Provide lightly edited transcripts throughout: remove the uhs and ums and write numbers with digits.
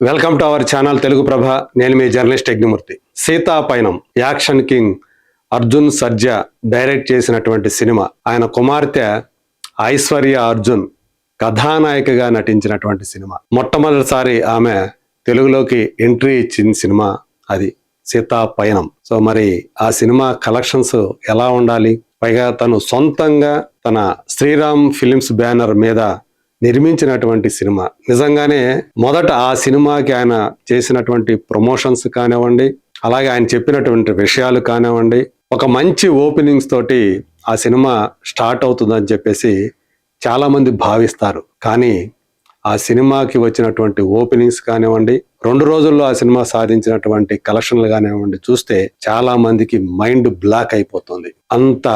Welcome to our channel Telugu Prabha. నేను మీ journalist Yagnamurthy. సీతాపైనం action king Arjun Sarja direct చేసినటువంటి సినిమా. ఆయన కుమార్తె ఐశ్వర్య అర్జున్ కథానాయికగా నటించినటువంటి సినిమా. మొట్టమొదటిసారి ఆమె తెలుగులోకి ఎంట్రీ ఇచ్చిన సినిమా అది సీతాపైనం. సో మరి ఆ సినిమా కలెక్షన్స్ ఎలా ఉండాలి, పైగా తను సొంతంగా తన శ్రీరామ్ ఫిలిమ్స్ బ్యానర్ మీద నిర్మించినటువంటి సినిమా. నిజంగానే మొదట ఆ సినిమాకి ఆయన చేసినటువంటి ప్రమోషన్స్ కానివ్వండి, అలాగే ఆయన చెప్పినటువంటి విషయాలు కానివ్వండి, ఒక మంచి ఓపెనింగ్స్ తోటి ఆ సినిమా స్టార్ట్ అవుతుందని చెప్పేసి చాలా మంది భావిస్తారు. కానీ ఆ సినిమాకి వచ్చినటువంటి ఓపెనింగ్స్ కానివ్వండి, 2 రోజుల్లో ఆ సినిమా సాధించినటువంటి కలెక్షన్లు కానివ్వండి చూస్తే చాలా మందికి మైండ్ బ్లాక్ అయిపోతుంది. అంత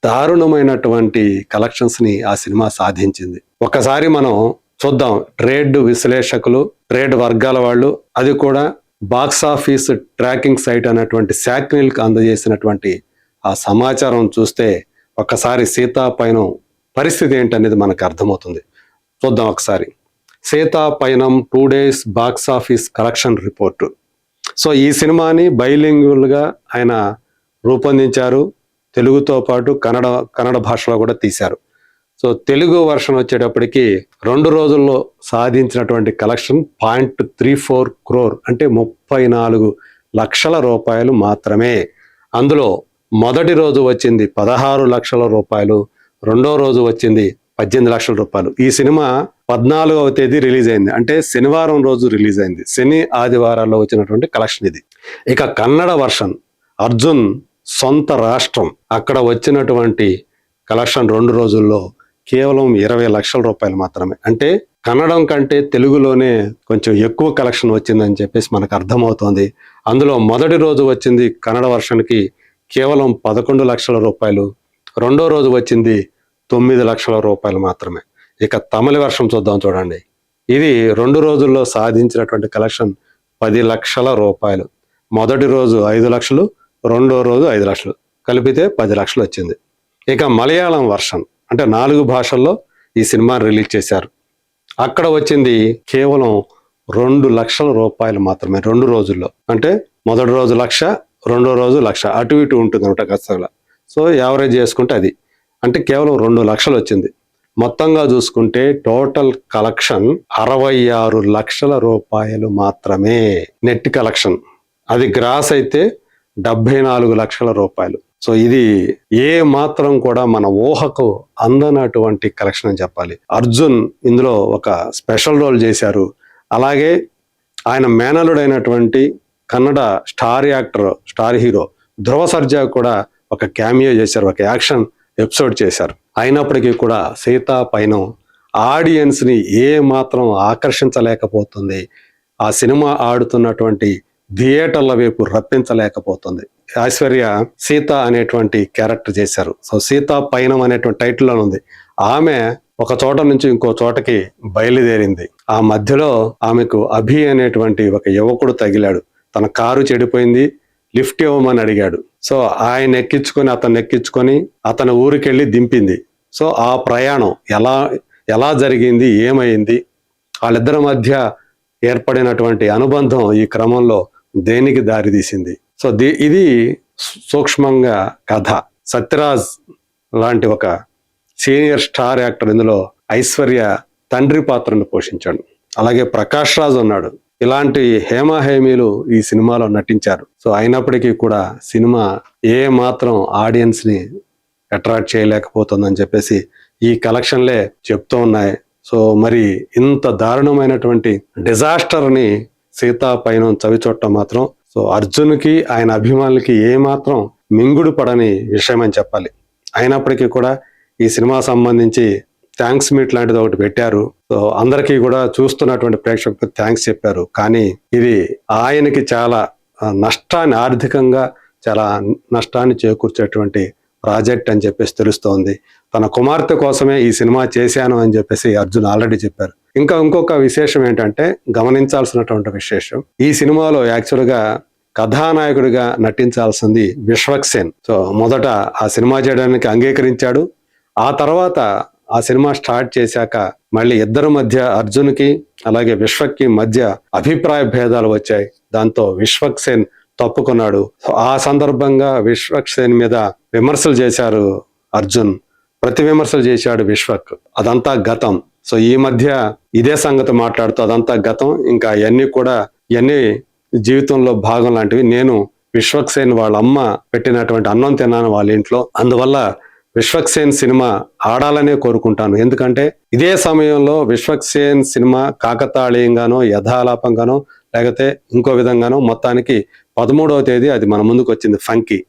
దారుణమైనటువంటి కలెక్షన్స్ ని ఆ సినిమా సాధించింది. ఒకసారి మనం చూద్దాం. ట్రేడ్ విశ్లేషకులు, ట్రేడ్ వర్గాల వాళ్ళు, అది కూడా బాక్స్ ఆఫీస్ ట్రాకింగ్ సైట్ అనేటువంటి శాక్నిల్కి అందజేసినటువంటి ఆ సమాచారం చూస్తే ఒకసారి సీతాపైనం పరిస్థితి ఏంటనేది మనకు అర్థమవుతుంది. చూద్దాం ఒకసారి. సీతాపైనం 2 days box office collection report. So ఈ సినిమాని బైలింగ్వల్గా ఆయన రూపొందించారు. తెలుగుతో పాటు కన్నడ భాషలో కూడా తీశారు. సో తెలుగు వర్షన్ వచ్చేటప్పటికి 2 రోజుల్లో సాధించినటువంటి కలెక్షన్ 0.34 crore, అంటే 34 లక్షల రూపాయలు మాత్రమే. అందులో మొదటి రోజు వచ్చింది 16 లక్షల రూపాయలు, రెండో రోజు వచ్చింది 18 లక్షల రూపాయలు. ఈ సినిమా 14వ తేదీ రిలీజ్ అయింది, అంటే శనివారం రోజు రిలీజ్ అయింది. శని ఆదివారాల్లో వచ్చినటువంటి కలెక్షన్ ఇది. ఇక కన్నడ వర్షన్ అర్జున్ సొంత రాష్ట్రం, అక్కడ వచ్చినటువంటి కలెక్షన్ 2 రోజుల్లో కేవలం 20 లక్షల రూపాయలు మాత్రమే. అంటే కన్నడం కంటే తెలుగులోనే కొంచెం ఎక్కువ కలెక్షన్ వచ్చిందని చెప్పేసి మనకు అర్థమవుతోంది. అందులో మొదటి రోజు వచ్చింది కన్నడ వర్షన్కి కేవలం 11 లక్షల రూపాయలు, రెండో రోజు వచ్చింది 9 లక్షల రూపాయలు మాత్రమే. ఇక తమిళ వర్షం చూద్దాం. చూడండి, ఇది 2 రోజుల్లో సాధించినటువంటి కలెక్షన్ 10 లక్షల రూపాయలు. మొదటి రోజు 5 లక్షలు, రెండో రోజు 5 లక్షలు, కలిపితే 10 లక్షలు వచ్చింది. ఇక మలయాళం వర్షన్, అంటే 4 భాషల్లో ఈ సినిమా రిలీజ్ చేశారు. అక్కడ వచ్చింది కేవలం 2 లక్షల రూపాయలు మాత్రమే 2 రోజుల్లో. అంటే మొదటి రోజు 1,00,000, రెండో రోజు 1,00,000, అటు ఇటు ఉంటుంది అనమాట ఖర్చుగా. సో యావరేజ్ చేసుకుంటే అది, అంటే కేవలం 2 లక్షలు వచ్చింది. మొత్తంగా చూసుకుంటే టోటల్ కలెక్షన్ 66 లక్షల రూపాయలు మాత్రమే నెట్ కలెక్షన్. అది గ్రాస్ అయితే 74 లక్షల రూపాయలు. సో ఇది ఏ మాత్రం కూడా మన ఊహకు అందనటువంటి కలెక్షన్ అని చెప్పాలి. అర్జున్ ఇందులో ఒక స్పెషల్ రోల్ చేశారు. అలాగే ఆయన మేనలుడైనటువంటి Kannada star actor, star hero Dhruva Sarja కూడా ఒక క్యామియో చేశారు, ఒక యాక్షన్ ఎపిసోడ్ చేశారు. అయినప్పటికీ కూడా సీతాపైనం ఆడియన్స్ ని ఏ మాత్రం ఆకర్షించలేకపోతుంది. ఆ సినిమా ఆడుతున్నటువంటి థియేటర్ల వైపు రప్పించలేకపోతుంది. ఐశ్వర్య సీత అనేటువంటి క్యారెక్టర్ చేశారు. సో సీతాపైనం అనేటువంటి టైటిల్లో ఉంది. ఆమె ఒక చోట నుంచి ఇంకో చోటకి బయలుదేరింది. ఆ మధ్యలో ఆమెకు అభి అనేటువంటి ఒక యువకుడు తగిలాడు. తన కారు చెడిపోయింది, లిఫ్ట్ ఇవ్వమని అడిగాడు. సో ఆయన అతను ఎక్కించుకొని అతని ఊరికెళ్ళి దింపింది. సో ఆ ప్రయాణం ఎలా జరిగింది, ఏమైంది, వాళ్ళిద్దరి మధ్య ఏర్పడినటువంటి అనుబంధం ఈ క్రమంలో దేనికి దారితీసింది. సో ఇది సూక్ష్మంగా కథ. సత్యరాజ్ లాంటి ఒక సీనియర్ స్టార్ యాక్టర్ ఇందులో ఐశ్వర్య తండ్రి పాత్రను పోషించాడు. అలాగే ప్రకాష్ రాజ్ ఉన్నాడు. ఇలాంటి హేమాహేమీలు ఈ సినిమాలో నటించారు. సో అయినప్పటికీ కూడా సినిమా ఏ మాత్రం ఆడియన్స్ ని అట్రాక్ట్ చేయలేకపోతుందని చెప్పేసి ఈ కలెక్షన్లే చెప్తూ ఉన్నాయి. సో మరి ఇంత దారుణమైనటువంటి డిజాస్టర్ ని సీతాపైనం చవిచూడటం మాత్రం సో అర్జున్కి, ఆయన అభిమానులకి ఏ మాత్రం మింగుడు పడని విషయం అని చెప్పాలి. అయినప్పటికీ కూడా ఈ సినిమా సంబంధించి థ్యాంక్స్ మీట్ లాంటిది ఒకటి పెట్టారు. సో అందరికీ కూడా చూస్తున్నటువంటి ప్రేక్షకులకు థ్యాంక్స్ చెప్పారు. కానీ ఇది ఆయనకి చాలా నష్టాన్ని, ఆర్థికంగా చాలా నష్టాన్ని చేకూర్చేటువంటి ప్రాజెక్ట్ అని చెప్పేసి తెలుస్తోంది. తన కుమార్తె కోసమే ఈ సినిమా చేశాను అని చెప్పేసి అర్జున్ ఆల్రెడీ చెప్పారు. ఇంకొక విశేషం ఏంటంటే, గమనించాల్సినటువంటి విశేషం, ఈ సినిమాలో యాక్చువల్గా కథానాయకుడిగా నటించాల్సింది విశ్వక్ సేన్. సో మొదట ఆ సినిమా చేయడానికి అంగీకరించాడు. ఆ తర్వాత ఆ సినిమా స్టార్ట్ చేశాక మళ్ళీ ఇద్దరి మధ్య, అర్జున్కి అలాగే విశ్వక్కి మధ్య అభిప్రాయ భేదాలు వచ్చాయి. దాంతో విశ్వక్ సేన్ తప్పుకున్నాడు. ఆ సందర్భంగా విశ్వక్ సేన్ మీద విమర్శలు చేశారు అర్జున్, ప్రతి విమర్శలు చేశాడు విశ్వక్. అదంతా గతం. సో ఈ మధ్య ఇదే సంగతి మాట్లాడుతూ అదంతా గతం, ఇంకా ఇవన్నీ జీవితంలో భాగం లాంటివి. నేను విశ్వక్ సేన్ వాళ్ళ అమ్మ పెట్టినటువంటి అన్నం తిన్నాను వాళ్ళ ఇంట్లో, అందువల్ల విశ్వక్ సేన్ సినిమా ఆడాలనే కోరుకుంటాను. ఎందుకంటే ఇదే సమయంలో విశ్వక్ సేన్ సినిమా కాకతాళీయంగానో, యథాలాపంగానో, లేకపోతే ఇంకో విధంగానో, మొత్తానికి 13వ తేదీ అది మన ముందుకు వచ్చింది ఫంకీ.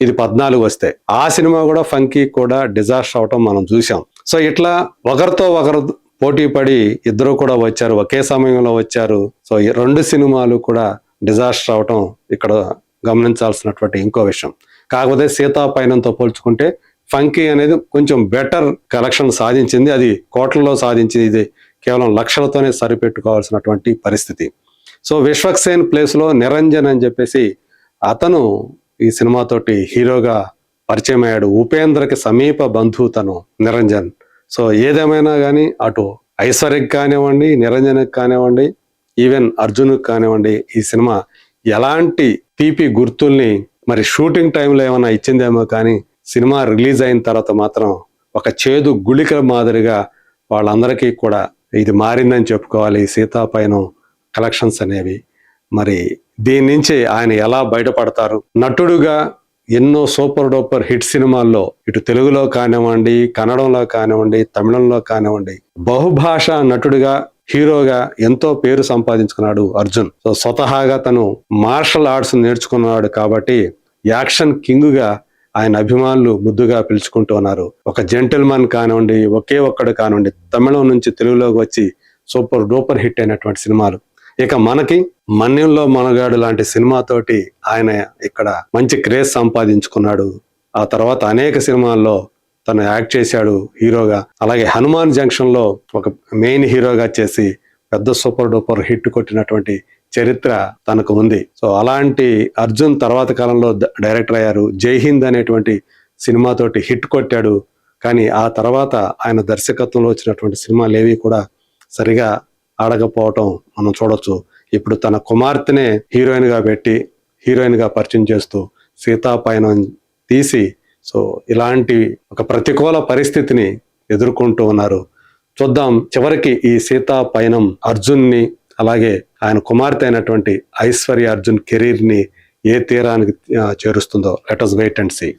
ఇది 14 వస్తే ఆ సినిమా కూడా ఫంకీ కూడా డిజాస్టర్ అవటం మనం చూసాం. సో ఇట్లా ఒకరితో ఒకరు పోటీ పడి ఇద్దరు కూడా వచ్చారు, ఒకే సమయంలో వచ్చారు. సో ఈ 2 సినిమాలు కూడా డిజాస్టర్ అవటం ఇక్కడ గమనించాల్సినటువంటి ఇంకో విషయం. కాకపోతే సీతాపయనంతో పోల్చుకుంటే ఫంకీ అనేది కొంచెం బెటర్ కలెక్షన్ సాధించింది. అది కోట్లలో సాధించింది, ఇది కేవలం లక్షలతోనే సరిపెట్టుకోవాల్సినటువంటి పరిస్థితి. సో విశ్వక్ సేన్ ప్లేస్లో నిరంజన్ అని చెప్పేసి అతను ఈ సినిమాతోటి హీరోగా పరిచయం అయ్యాడు. ఉపేంద్రకి సమీప బంధువు తను నిరంజన్. సో ఏదేమైనా కానీ అటు ఐశ్వర్యకి కానివ్వండి, నిరంజన్కి కానివ్వండి, ఈవెన్ అర్జున్కి కానివ్వండి, ఈ సినిమా ఎలాంటి తీపి గుర్తుల్ని మరి షూటింగ్ టైంలో ఏమైనా ఇచ్చిందేమో కానీ సినిమా రిలీజ్ అయిన తర్వాత మాత్రం ఒక చేదు గుళిక మాదిరిగా వాళ్ళందరికీ కూడా ఇది మారిందని చెప్పుకోవాలి. సీతాపయనం కలెక్షన్స్ అనేవి మరి దీని నుంచి ఆయన ఎలా బయటపడతారు? నటుడుగా ఎన్నో సూపర్ డూపర్ హిట్ సినిమాల్లో ఇటు తెలుగులో కానివ్వండి, కన్నడంలో కానివ్వండి, తమిళంలో కానివ్వండి, బహుభాష నటుడిగా, హీరోగా ఎంతో పేరు సంపాదించుకున్నాడు అర్జున్. సో స్వతహాగా తను మార్షల్ ఆర్ట్స్ నేర్చుకున్నాడు కాబట్టి యాక్షన్ కింగ్ గా ఆయన అభిమానులు ముద్దుగా పిలుచుకుంటూ ఉన్నారు. ఒక జెంటిల్మన్ కానివ్వండి, ఒకే ఒక్కడు కానివ్వండి, తమిళం నుంచి తెలుగులోకి వచ్చి సూపర్ డూపర్ హిట్ అయినటువంటి సినిమాలు. ఇక మనకి మన్యంలో మనగాడు లాంటి సినిమాతోటి ఆయన ఇక్కడ మంచి క్రేజ్ సంపాదించుకున్నాడు. ఆ తర్వాత అనేక సినిమాల్లో తను యాక్ట్ చేశాడు హీరోగా. అలాగే హనుమాన్ జంక్షన్ లో ఒక మెయిన్ హీరోగా చేసి పెద్ద సూపర్ డూపర్ హిట్ కొట్టినటువంటి చరిత్ర తనకు ఉంది. సో అలాంటి అర్జున్ తర్వాత కాలంలో డైరెక్టర్ అయ్యారు. జై హింద్ అనేటువంటి సినిమాతోటి హిట్ కొట్టాడు. కానీ ఆ తర్వాత ఆయన దర్శకత్వంలో వచ్చినటువంటి సినిమాలు ఏవి కూడా సరిగా ఆడకపోవటం మనం చూడొచ్చు. ఇప్పుడు తన కుమార్తెనే హీరోయిన్ గా పెట్టి హీరోయిన్ గా పరిచయం చేస్తూ సీతాపయనం తీసి సో ఇలాంటి ఒక ప్రతికూల పరిస్థితిని ఎదుర్కొంటూ ఉన్నారు. చూద్దాం చివరికి ఈ సీతాపయనం అర్జున్ని అలాగే ఆయన కుమార్తె అయినటువంటి ఐశ్వర్య అర్జున్ కెరీర్ ని ఏ తీరానికి చేరుస్తుందో. Let us wait and see.